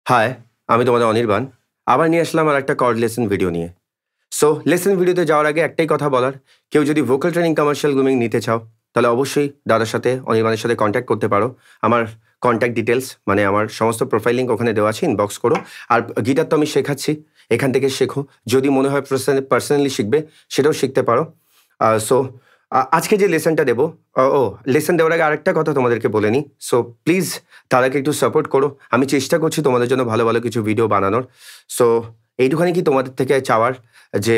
High, আমি তোমাদের অনির্বাণ। আবার নিয়ে আসলাম আর একটা কর্ড লেসন ভিডিও নিয়ে। সো লেসন ভিডিওতে যাওয়ার আগে একটাই কথা বলার, কেউ যদি ভোকাল ট্রেনিং কমার্শিয়াল গ্রুমিং নিতে চাও তাহলে অবশ্যই দাদার সাথে অনির্বাণের সাথে কন্ট্যাক্ট করতে পারো। আমার কন্ট্যাক্ট ডিটেলস মানে আমার সমস্ত প্রোফাইল লিঙ্ক ওখানে দেওয়া আছে, ইনবক্স করো। আর গিটার তো আমি শেখাচ্ছি, এখান থেকে শেখো। যদি মনে হয় পার্সোনালি শিখবে সেটাও শিখতে পারো। সো আজকে যে লেসনটা দেবো, লেসন দেওয়ার আগে আরেকটা কথা তোমাদেরকে বলে নিই। সো প্লিজ তাদেরকে একটু সাপোর্ট করো। আমি চেষ্টা করছি তোমাদের জন্য ভালো ভালো কিছু ভিডিও বানানোর। সো এইটুখানি কি তোমাদের থেকে চাওয়ার যে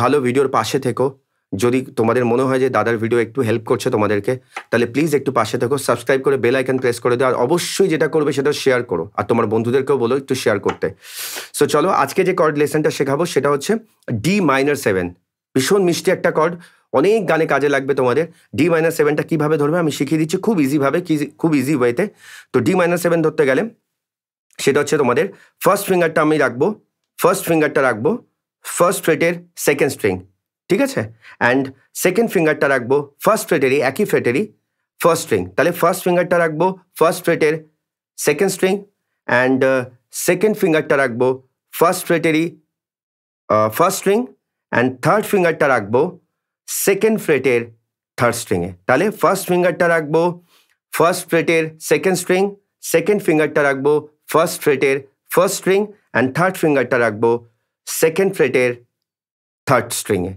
ভালো ভিডিওর পাশে থেকো। যদি তোমাদের মনে হয় যে দাদার ভিডিও একটু হেল্প করছে তোমাদেরকে, তাহলে প্লিজ একটু পাশে থেকো, সাবস্ক্রাইব করে বেল আইকন প্রেস করে দাও। আর অবশ্যই যেটা করবে সেটা শেয়ার করো, আর তোমার বন্ধুদেরকেও বলো একটু শেয়ার করতে। সো চলো আজকে যে কর্ড লেসনটা শেখাবো সেটা হচ্ছে D-7। ভীষণ মিষ্টি একটা কর্ড, অনেক গানে কাজে লাগবে তোমাদের। D-7টা কীভাবে ধরবে আমি শিখিয়ে দিচ্ছি খুব ইজিভাবে, খুব ইজি ওয়েতে। তো D-7 ধরতে গেলে সেটা হচ্ছে তোমাদের ফার্স্ট ফিঙ্গারটা আমি রাখবো, ফার্স্ট ফিঙ্গারটা রাখবো ফার্স্ট ফ্রেটের সেকেন্ড স্ট্রিং, ঠিক আছে? অ্যান্ড সেকেন্ড ফিঙ্গারটা রাখবো ফার্স্ট ফ্রেটেরই, একই ফ্রেটেরই ফার্স্ট স্ট্রিং। তাহলে ফার্স্ট ফিঙ্গারটা রাখবো ফার্স্ট ফ্রেটের সেকেন্ড স্ট্রিং, অ্যান্ড সেকেন্ড ফিঙ্গারটা রাখবো ফার্স্ট ফ্রেটেরই ফার্স্ট স্ট্রিং, অ্যান্ড থার্ড ফিঙ্গারটা রাখবো সেকেন্ড ফ্রেটের থার্ড স্ট্রিংয়ে। তাহলে ফার্স্ট ফিঙ্গারটা রাখবো ফার্স্ট ফ্রেটের সেকেন্ড স্ট্রিং, সেকেন্ড ফিঙ্গারটা রাখবো ফার্স্ট ফ্রেটের ফার্স্ট স্ট্রিং, অ্যান্ড থার্ড ফিঙ্গারটা রাখবো সেকেন্ড ফ্রেটের থার্ড স্ট্রিংয়ে।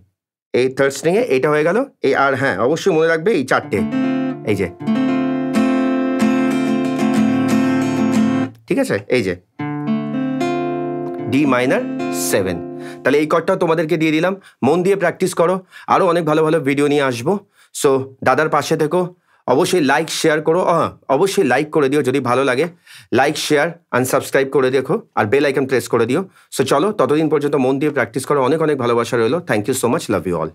এই থার্ড স্ট্রিংয়ে এইটা হয়ে গেল। এই আর হ্যাঁ, অবশ্যই মনে রাখবে এই চারটে, এই যে, ঠিক আছে? এই যে D-7। তাহলে এই কর্ডটাও তোমাদেরকে দিয়ে দিলাম, মন দিয়ে প্র্যাকটিস করো। আরও অনেক ভালো ভালো ভিডিও নিয়ে আসবো। সো দাদার পাশে থেকো, অবশ্যই লাইক শেয়ার করো। অবশ্যই লাইক করে দিও যদি ভালো লাগে, লাইক শেয়ার আনসাবস্ক্রাইব করে দেখো, আর বেল আইকন প্রেস করে দিও। সো চলো ততদিন পর্যন্ত মন দিয়ে প্র্যাকটিস করো। অনেক অনেক ভালোবাসা রইলো। Thank you so much, love you all.